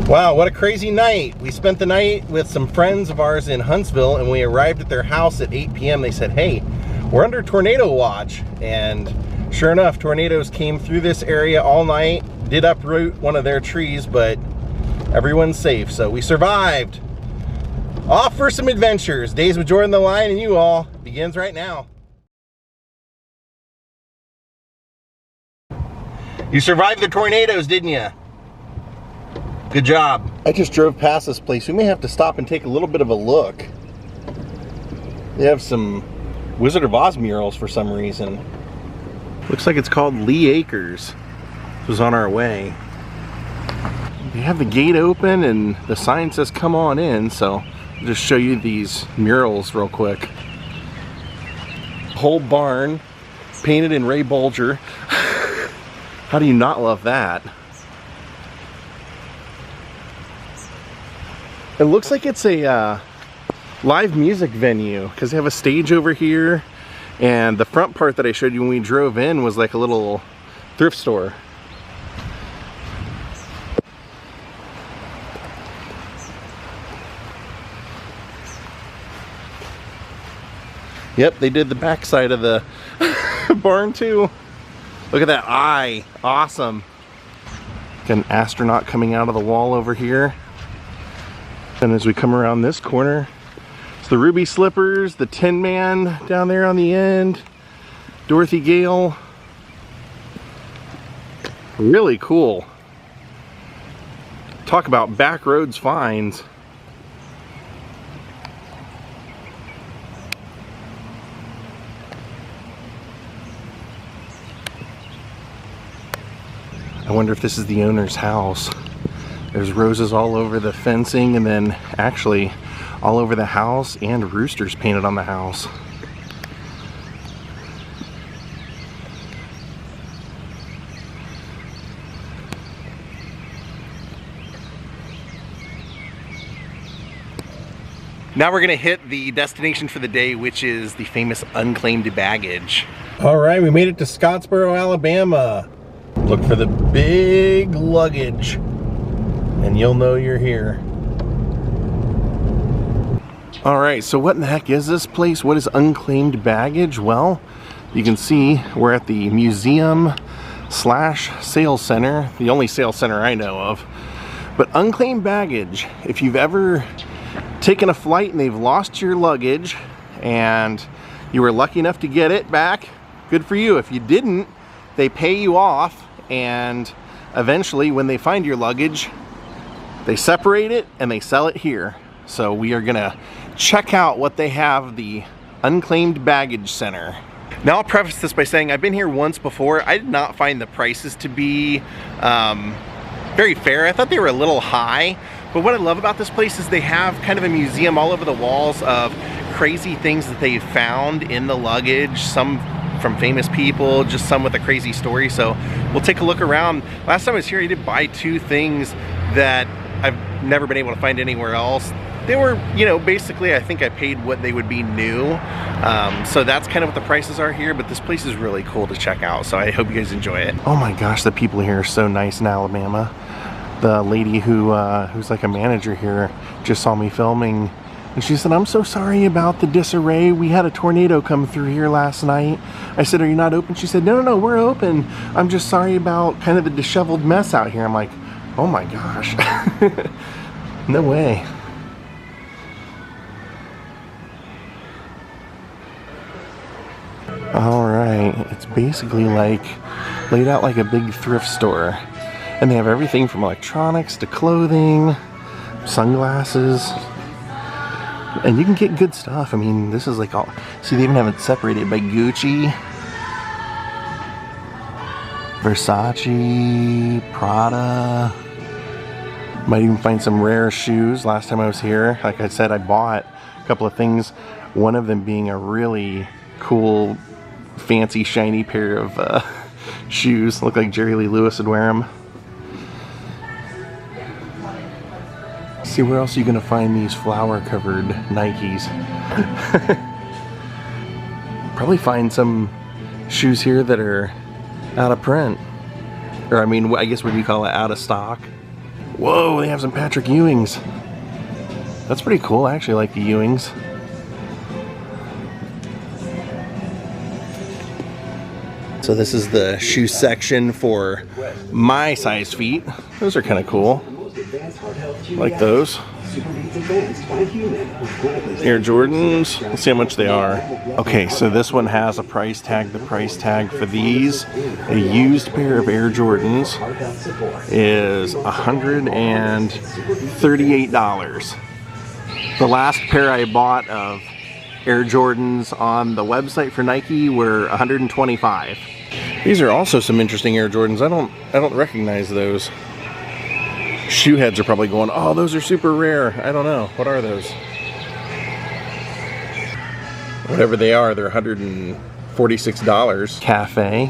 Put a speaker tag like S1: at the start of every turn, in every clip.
S1: Wow, what a crazy night. We spent the night with some friends of ours in Huntsville, and we arrived at their house at 8 p.m. They said, hey, we're under tornado watch. And sure enough, tornadoes came through this area all night, did uproot one of their trees, but everyone's safe, so we survived. Off for some adventures. Daze with Jordan the Lion and you all begins right now. You survived the tornadoes, didn't you? Good job. I just drove past this place. We may have to stop and take a little bit of a look. They have some Wizard of Oz murals for some reason. Looks like it's called Lee Acres. This was on our way. They have the gate open and the sign says come on in, so I'll just show you these murals real quick. Whole barn painted in Ray Bolger. How do you not love that? It looks like it's a live music venue because they have a stage over here, and the front part that I showed you when we drove in was like a little thrift store. Yep, they did the backside of the barn too. Look at that eye, awesome. Got an astronaut coming out of the wall over here. And as we come around this corner, it's the Ruby Slippers, the Tin Man down there on the end, Dorothy Gale. Really cool. Talk about back roads finds. I wonder if this is the owner's house. There's roses all over the fencing, and then actually all over the house, and roosters painted on the house. Now we're gonna hit the destination for the day, which is the famous Unclaimed baggage. All right, we made it to Scottsboro, Alabama. Look for the big luggage, and you'll know you're here. All right, so what in the heck is this place? What is Unclaimed baggage? Well, you can see we're at the museum slash sales center, the only sales center I know of. But Unclaimed baggage, if you've ever taken a flight and they've lost your luggage and you were lucky enough to get it back, good for you. If you didn't, they pay you off, and eventually when they find your luggage, they separate it and they sell it here. So we are gonna check out what they have, the Unclaimed Baggage Center. Now I'll preface this by saying I've been here once before. I did not find the prices to be very fair. I thought they were a little high, but what I love about this place is they have kind of a museum all over the walls of crazy things that they've found in the luggage, some from famous people, just some with a crazy story. So we'll take a look around. Last time I was here, I did buy two things that I've never been able to find anywhere else. They were, you know, basically I think I paid what they would be new. So that's kind of what the prices are here, but this place is really cool to check out. So I hope you guys enjoy it. Oh my gosh, the people here are so nice in Alabama. The lady who's like a manager here just saw me filming, and she said, I'm so sorry about the disarray. We had a tornado come through here last night. I said, are you not open? She said, no, we're open. I'm just sorry about kind of the disheveled mess out here. I'm like, oh my gosh. No way. All right, it's basically like laid out like a big thrift store. And they have everything from electronics to clothing, sunglasses. And you can get good stuff. I mean, this is like all, see, they even have it separated by Gucci, Versace, Prada. Might even find some rare shoes. Last time I was here, like I said, I bought a couple of things. One of them being a really cool, fancy, shiny pair of shoes. Look like Jerry Lee Lewis would wear them. See, where else are you gonna find these flower-covered Nikes? Probably find some shoes here that are out of print. Or I mean, I guess what do you call it, out of stock? Whoa, they have some Patrick Ewings. That's pretty cool. I actually like the Ewings. So this is the shoe section for my size feet. Those are kind of cool. Like those. Air Jordans. Let's see how much they are. Okay, so this one has a price tag. The price tag for these, a used pair of Air Jordans, is $138. The last pair I bought of Air Jordans on the website for Nike were $125. These are also some interesting Air Jordans. I don't recognize those. Shoe heads are probably going, oh, those are super rare. I don't know. What are those? Whatever they are, they're $146. Cafe.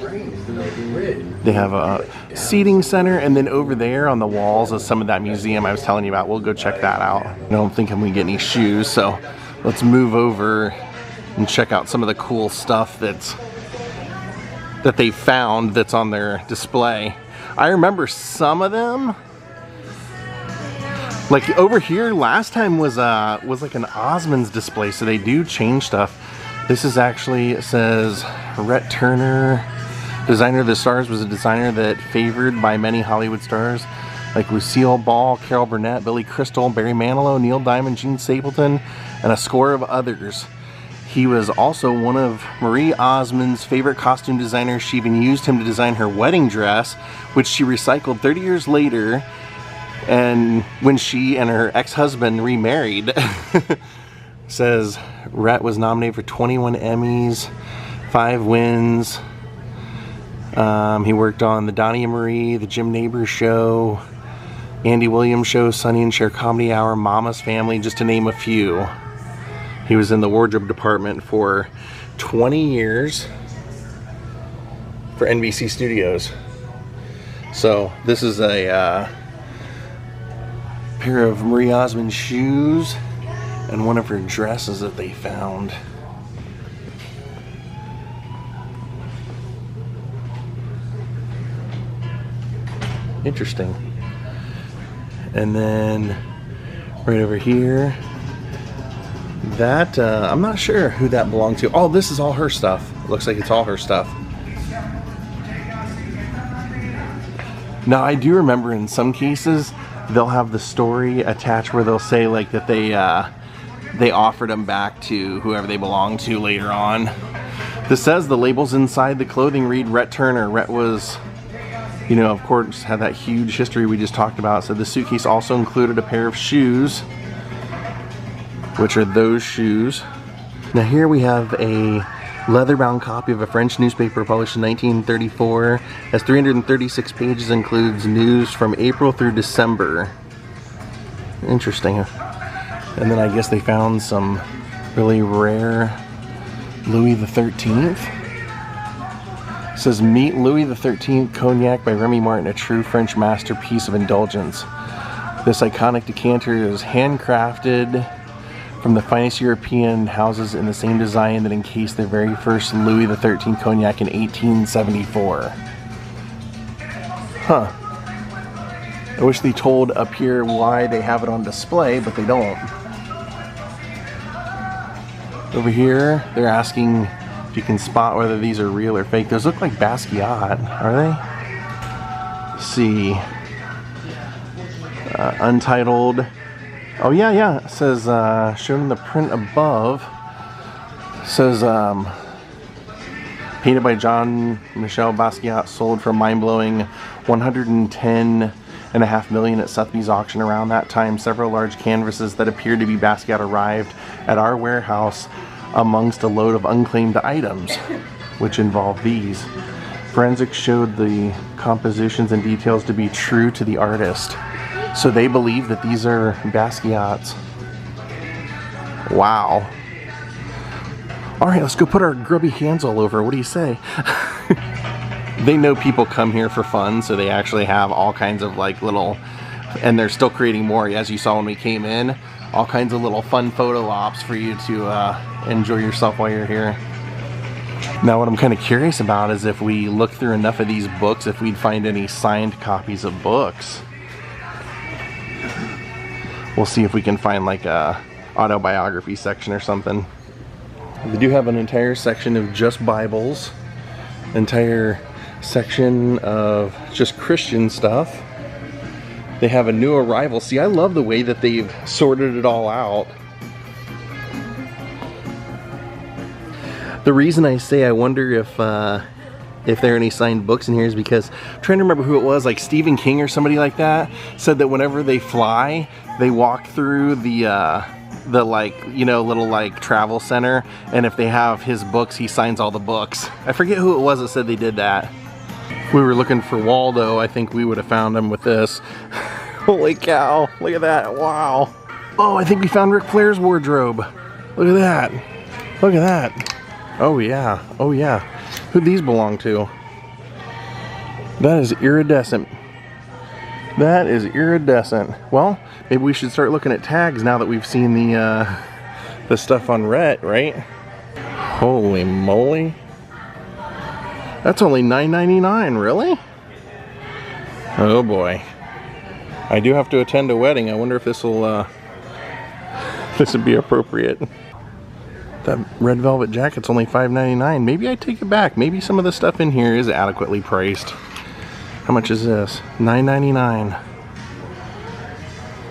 S1: They have a seating center, and then over there on the walls is some of that museum I was telling you about. We'll go check that out. I don't think I'm gonna get any shoes, so let's move over and check out some of the cool stuff that they found that's on their display. I remember some of them. Like over here last time was like an OSMOND display, so they do change stuff. This is actually, it says Rhett Turner, designer of the stars, was a designer that favored by many Hollywood stars like Lucille Ball, Carol Burnett, Billy Crystal, Barry Manilow, Neil Diamond, Gene Stapleton, and a score of others. He was also one of Marie Osmond's favorite costume designers. She even used him to design her wedding dress, which she recycled 30 years later, and when she and her ex-husband remarried. Says Rhett was nominated for 21 Emmys, 5 wins. He worked on the Donnie and Marie, the Jim Neighbors Show, Andy Williams Show, Sonny and Cher Comedy Hour, Mama's Family, just to name a few. He was in the wardrobe department for 20 years for NBC Studios. So this is a pair of Marie Osmond shoes and one of her dresses that they found. Interesting. And then right over here, that I'm not sure who that belonged to. Oh, this is all her stuff. Looks like it's all her stuff. Now I do remember in some cases they'll have the story attached where they'll say like that they offered them back to whoever they belong to later on. This says the labels inside the clothing read Rhett Turner. Rhett was, you know, of course, had that huge history we just talked about. So the suitcase also included a pair of shoes, which are those shoes. Now here we have a leather-bound copy of a French newspaper published in 1934. Has 336 pages, includes news from April through December. Interesting. And then I guess they found some really rare Louis the 13th. It says, meet Louis the 13th Cognac by Remy Martin, a true French masterpiece of indulgence. This iconic decanter is handcrafted from the finest European houses in the same design that encased their very first Louis the 13th Cognac in 1874. Huh. I wish they told up here why they have it on display, but they don't. Over here, they're asking if you can spot whether these are real or fake. Those look like Basquiat, are they? Let's see. Untitled. Oh yeah, it says, shown in the print above, it says, painted by Jean-Michel Basquiat, sold for a mind-blowing $110.5 million at Sotheby's auction. Around that time, several large canvases that appeared to be Basquiat arrived at our warehouse amongst a load of unclaimed items, which involved these. Forensics showed the compositions and details to be true to the artist. So they believe that these are Basquiat's. Wow. Alright, let's go put our grubby hands all over. What do you say? They know people come here for fun, so they actually have all kinds of like little, and they're still creating more, as you saw when we came in, all kinds of little fun photo ops for you to enjoy yourself while you're here. Now what I'm kind of curious about is if we look through enough of these books, if we'd find any signed copies of books. We'll see if we can find like a autobiography section or something. They do have an entire section of just Bibles, entire section of just Christian stuff. They have a new arrival. See, I love the way that they've sorted it all out. The reason I say I wonder if there are any signed books in here is because I'm trying to remember who it was, like Stephen King or somebody like that, said that whenever they fly, they walk through the like, you know, little like travel center, and if they have his books, he signs all the books. I forget who it was that said they did that. If we were looking for Waldo, I think we would have found him with this. Holy cow, look at that, wow. Oh, I think we found Ric Flair's wardrobe. Look at that, look at that. Oh yeah, oh yeah. Who'd these belong to? That is iridescent. That is iridescent. Well, maybe we should start looking at tags now that we've seen the stuff on Rhett, right? Holy moly. That's only $9.99, really? Oh boy. I do have to attend a wedding. I wonder if this will this would be appropriate. That red velvet jacket's only $5.99. Maybe I take it back. Maybe some of the stuff in here is adequately priced. How much is this? $9.99.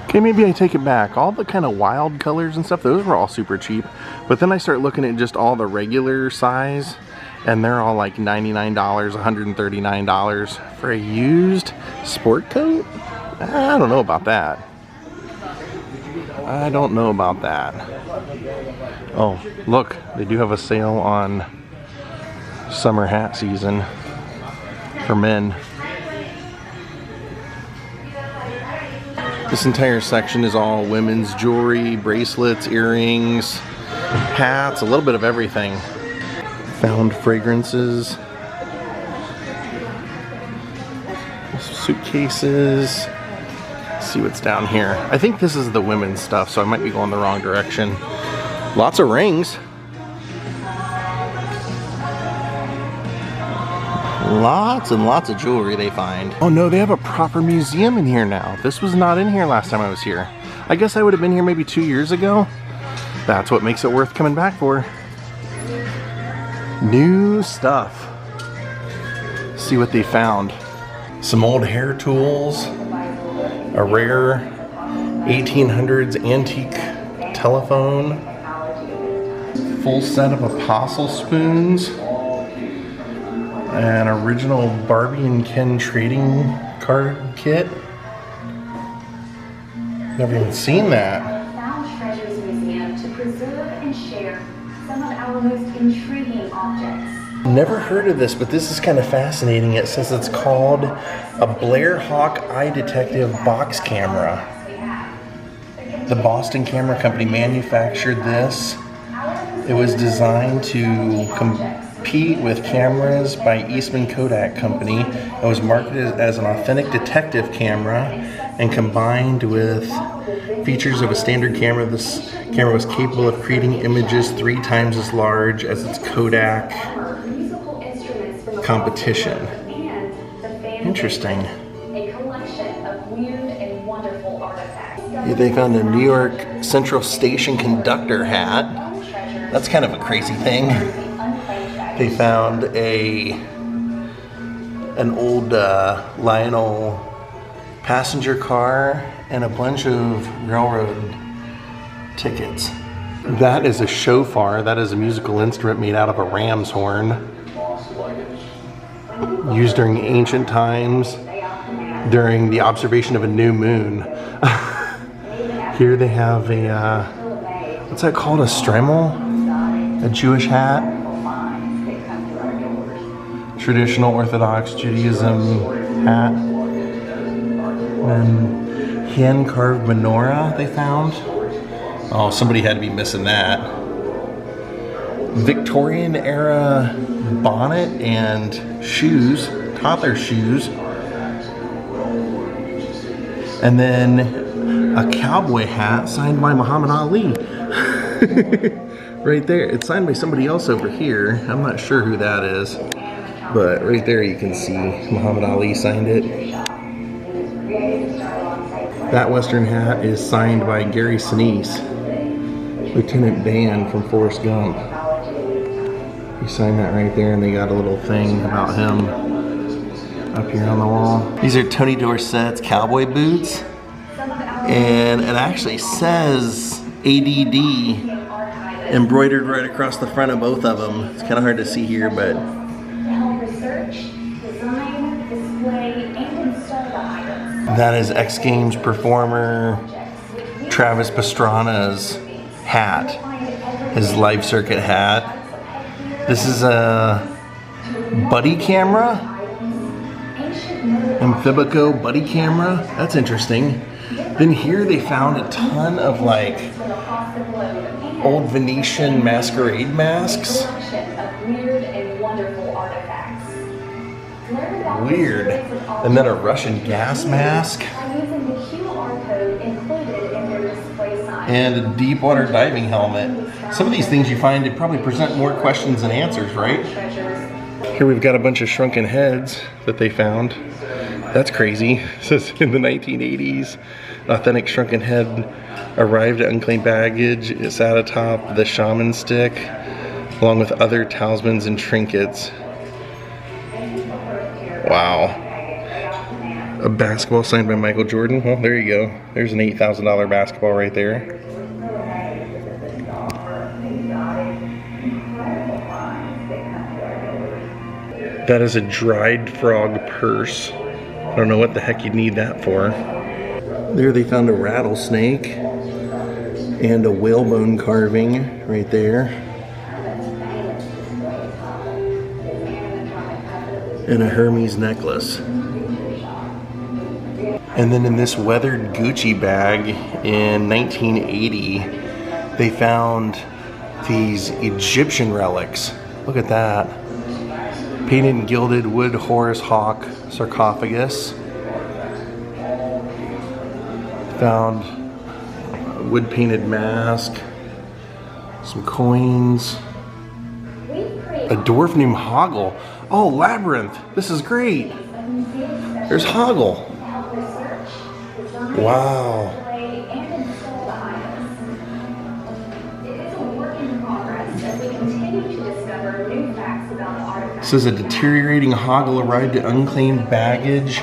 S1: Okay, maybe I take it back. All the kind of wild colors and stuff, those were all super cheap. But then I start looking at just all the regular size, and they're all like $99, $139 for a used sport coat? I don't know about that. I don't know about that. Oh, look, they do have a sale on summer hat season for men. This entire section is all women's jewelry, bracelets, earrings, hats, a little bit of everything. Found fragrances, suitcases. Let's see what's down here. I think this is the women's stuff, so I might be going the wrong direction. Lots of rings. Lots and lots of jewelry they find. Oh no, they have a proper museum in here now. This was not in here last time I was here. I guess I would have been here maybe 2 years ago. That's what makes it worth coming back for. New stuff. See what they found. Some old hair tools. A rare 1800s antique telephone. Full set of apostle spoons. An original Barbie and Ken trading card kit. Never even seen that.
S2: Found Treasures Museum to preserve and share some of our most intriguing objects.
S1: Never heard of this, but this is kind of fascinating. It says it's called a Blair Hawk Eye Detective box camera. The Boston Camera Company manufactured this. It was designed to compete with cameras by Eastman Kodak Company. It was marketed as an authentic detective camera and combined with features of a standard camera. This camera was capable of creating images 3 times as large as its Kodak competition. Interesting.
S2: A collection of weird and wonderful artifacts.
S1: They found a New York Central Station conductor hat. That's kind of a crazy thing. They found an old Lionel passenger car and a bunch of railroad tickets. That is a shofar. That is a musical instrument made out of a ram's horn. Used during ancient times during the observation of a new moon. Here they have a, what's that called? A stremel? A Jewish hat? Traditional Orthodox Judaism hat. And hand-carved menorah they found. Oh, somebody had to be missing that. Victorian era bonnet and shoes, toddler shoes. And then a cowboy hat signed by Muhammad Ali. Right there. It's signed by somebody else over here. I'm not sure who that is. But right there you can see Muhammad Ali signed it. That Western hat is signed by Gary Sinise, Lieutenant Dan from Forrest Gump. He signed that right there, and they got a little thing about him up here on the wall. These are Tony Dorsett's cowboy boots, and it actually says ADD embroidered right across the front of both of them. It's kind of hard to see here, but that is X Games performer Travis Pastrana's hat, his live circuit hat. This is a buddy camera, Amphibico buddy camera. That's interesting. Then here they found a ton of like old Venetian masquerade masks. Weird. And then a Russian gas mask. And a deep water diving helmet. Some of these things you find, it probably present more questions than answers, right? Here we've got a bunch of shrunken heads that they found. That's crazy. It says in the 1980s, an authentic shrunken head arrived at Unclaimed Baggage. It sat atop the shaman stick, along with other talismans and trinkets. Wow. A basketball signed by Michael Jordan. Well, there you go. There's an $8,000 basketball right there. That is a dried frog purse. I don't know what the heck you'd need that for. There they found a rattlesnake and a whalebone carving right there. And a Hermes necklace. And then in this weathered Gucci bag in 1980, they found these Egyptian relics. Look at that. Painted and gilded wood Horus Hawk sarcophagus. Found a wood painted mask, some coins, a dwarf named Hoggle. Oh, Labyrinth. This is great. There's Hoggle. Wow. This is a deteriorating Hoggle arrived at Unclaimed Baggage,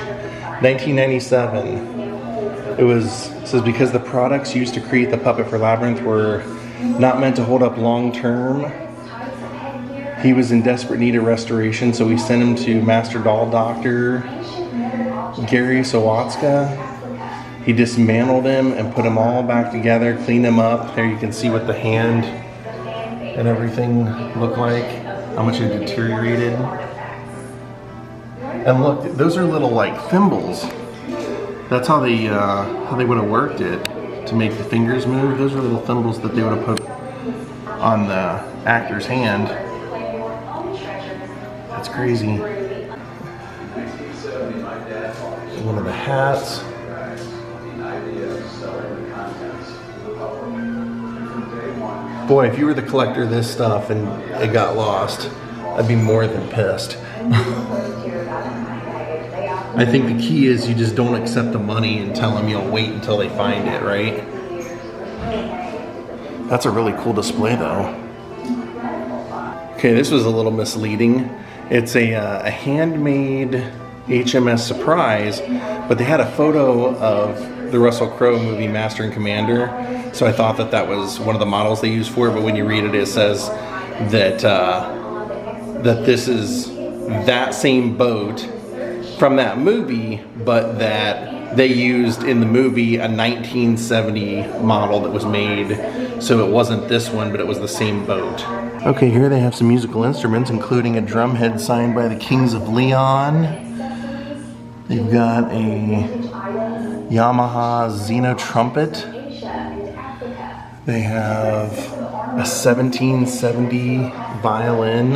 S1: 1997. It says because the products used to create the puppet for Labyrinth were not meant to hold up long term, he was in desperate need of restoration, so we sent him to Master Doll Doctor Gary Sawatzka. He dismantled him and put them all back together, cleaned them up. There you can see what the hand and everything look like, how much it deteriorated. And look, those are little like thimbles. That's how they would have worked it to make the fingers move. Those are little thimbles that they would have put on the actor's hand. That's crazy. One of the hats. Boy, if you were the collector of this stuff and it got lost, I'd be more than pissed. I think the key is you just don't accept the money and tell them you'll wait until they find it, right? That's a really cool display though. Okay, this was a little misleading. It's a handmade HMS Surprise, but they had a photo of the Russell Crowe movie Master and Commander, so I thought that was one of the models they used for it, but when you read it, it says that that this is that same boat from that movie, but that they used in the movie a 1970 model that was made, so it wasn't this one, but it was the same boat. Okay, here they have some musical instruments, including a drumhead signed by the Kings of Leon. They've got a Yamaha Xeno trumpet. They have a 1770 violin.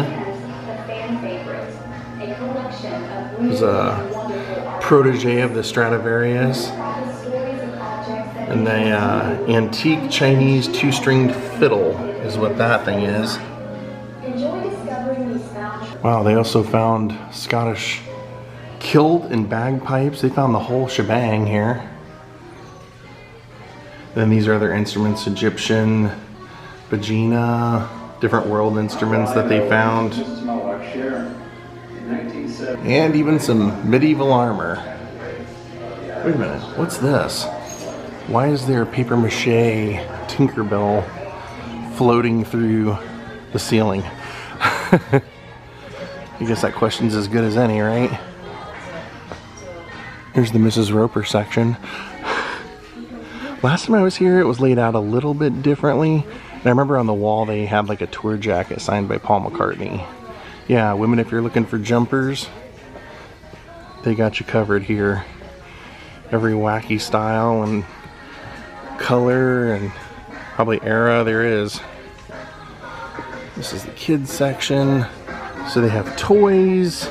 S1: There's a protege of the Stradivarius. And the antique Chinese two-stringed fiddle is what that thing is. Wow, they also found Scottish kilt and bagpipes. They found the whole shebang here. Then these are other instruments, Egyptian, Bajina, different world instruments that they found. And even some medieval armor. Wait a minute, what's this? Why is there a paper mache Tinkerbell floating through the ceiling? I guess that question's as good as any, right? Here's the Mrs. Roper section. Last time I was here, it was laid out a little bit differently. And I remember on the wall they had like a tour jacket signed by Paul McCartney. Yeah, women, if you're looking for jumpers, they got you covered here. Every wacky style and color and probably era there is. This is the kids section. So they have toys.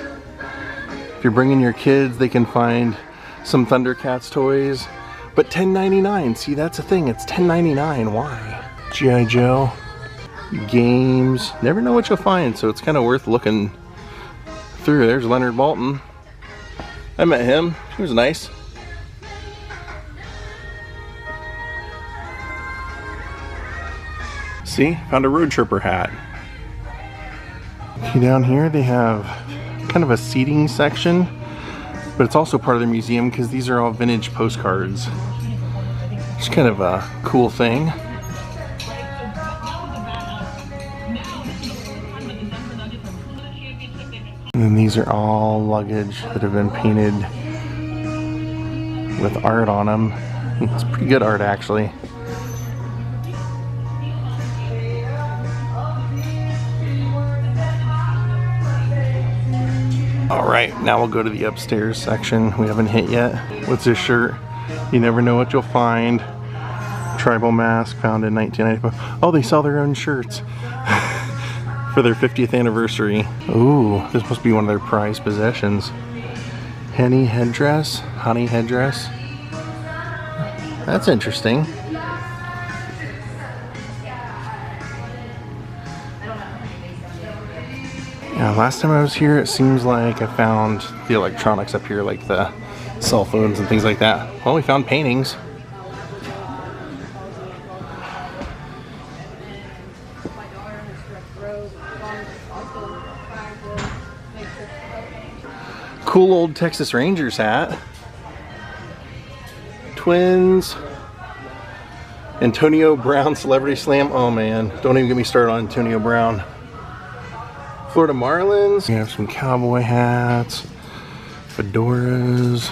S1: If you're bringing your kids, they can find some Thundercats toys. But $10.99, see, that's the thing, it's $10.99, why? G.I. Joe, games, never know what you'll find, so it's kind of worth looking through. There's Leonard Maltin. I met him, he was nice. See, found a road tripper hat. Okay, down here they have kind of a seating section, but it's also part of the museum because these are all vintage postcards. It's kind of a cool thing. And then these are all luggage that have been painted with art on them. It's pretty good art, actually. Alright, now we'll go to the upstairs section. We haven't hit yet. What's this shirt? You never know what you'll find. Tribal mask found in 1995. Oh, they sell their own shirts for their 50th anniversary. Ooh, this must be one of their prized possessions. Honey headdress. That's interesting. Yeah, last time I was here, it seems like I found the electronics up here, like the cell phones and things like that. Well, we found paintings. Cool old Texas Rangers hat. Twins. Antonio Brown Celebrity Slam. Oh man, don't even get me started on Antonio Brown. Florida Marlins. We have some cowboy hats, fedoras.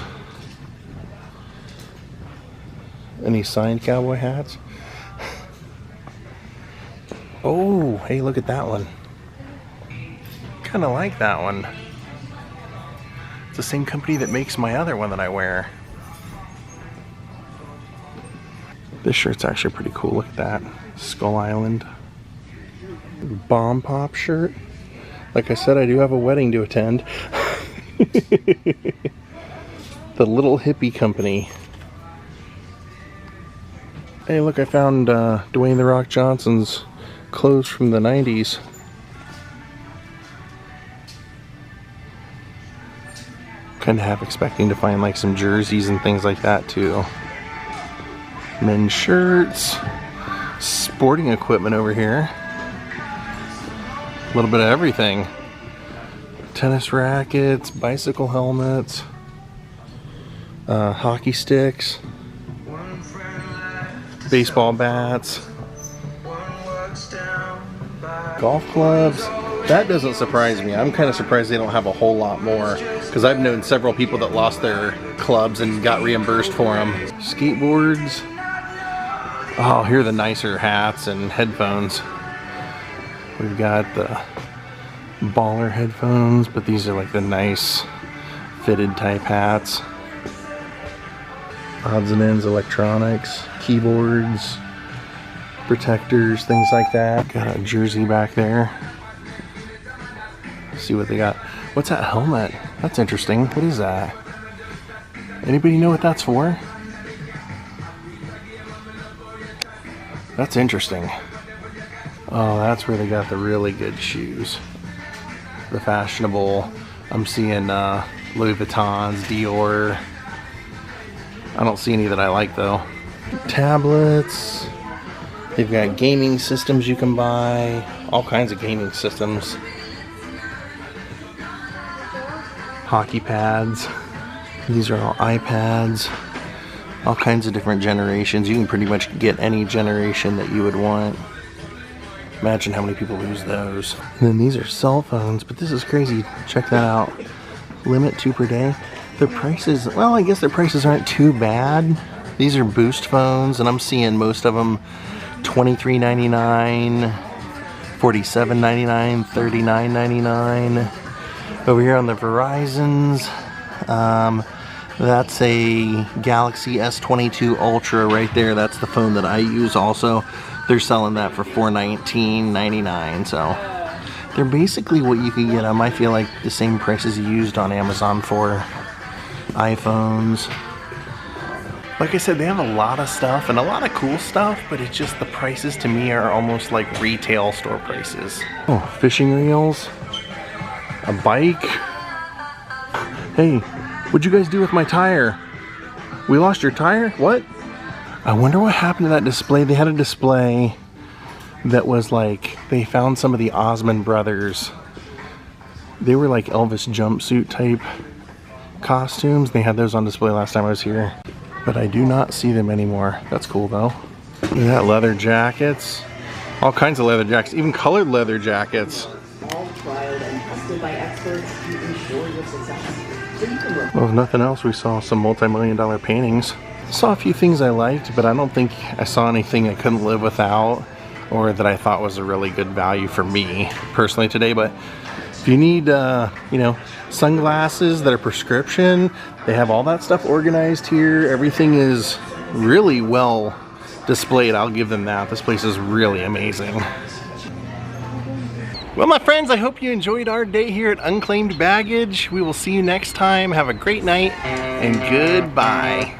S1: Any signed cowboy hats? Oh, hey, look at that one. Kind of like that one. It's the same company that makes my other one that I wear. This shirt's actually pretty cool. Look at that. Skull Island. Bomb Pop shirt. Like I said, I do have a wedding to attend. The Little Hippie Company. Hey, look, I found Dwayne "The Rock" Johnson's clothes from the 90s. Kind of half expecting to find like some jerseys and things like that too. Men's shirts. Sporting equipment over here. A little bit of everything. Tennis rackets, bicycle helmets, hockey sticks, baseball bats, golf clubs. That doesn't surprise me. I'm kind of surprised they don't have a whole lot more, because I've known several people that lost their clubs and got reimbursed for them. Skateboards. Oh, here are the nicer hats and headphones. We've got the baller headphones, but these are like the nice fitted type hats. Odds and ends electronics, keyboards, protectors, things like that. Got a jersey back there. See what they got. What's that helmet? That's interesting. What is that? Anybody know what that's for? That's interesting. Oh, that's where they got the really good shoes. The fashionable. I'm seeing Louis Vuittons, Dior. I don't see any that I like though. Tablets. They've got gaming systems you can buy. All kinds of gaming systems. Hockey pads. These are all iPads. All kinds of different generations. You can pretty much get any generation that you would want. Imagine how many people use those. And then these are cell phones, but this is crazy. Check that out. Limit 2 per day. The prices, well, I guess their prices aren't too bad. These are Boost phones, and I'm seeing most of them $23.99, $47.99, $39.99. Over here on the Verizons, that's a Galaxy S22 Ultra right there. That's the phone that I use also. They're selling that for $419.99, so they're basically what you could get them. I feel like the same prices you used on Amazon for iPhones. Like I said, they have a lot of stuff and a lot of cool stuff, but it's just the prices to me are almost like retail store prices. Oh, fishing reels, a bike. Hey, what'd you guys do with my tire? We lost your tire? What? I wonder what happened to that display. They had a display that was like, they found some of the OSMOND brothers. They were like Elvis jumpsuit type costumes. They had those on display last time I was here, but I do not see them anymore. That's cool though. Look at that, leather jackets. All kinds of leather jackets, even colored leather jackets.
S3: All trialed and tested by experts to ensure your success. So you can
S1: Well, if nothing else, we saw some multi-million-dollar paintings. Saw a few things I liked, but I don't think I saw anything I couldn't live without or that I thought was a really good value for me personally today. But if you need, you know, sunglasses that are prescription, they have all that stuff organized here. Everything is really well displayed. I'll give them that. This place is really amazing. Well, my friends, I hope you enjoyed our day here at Unclaimed Baggage. We will see you next time. Have a great night and goodbye.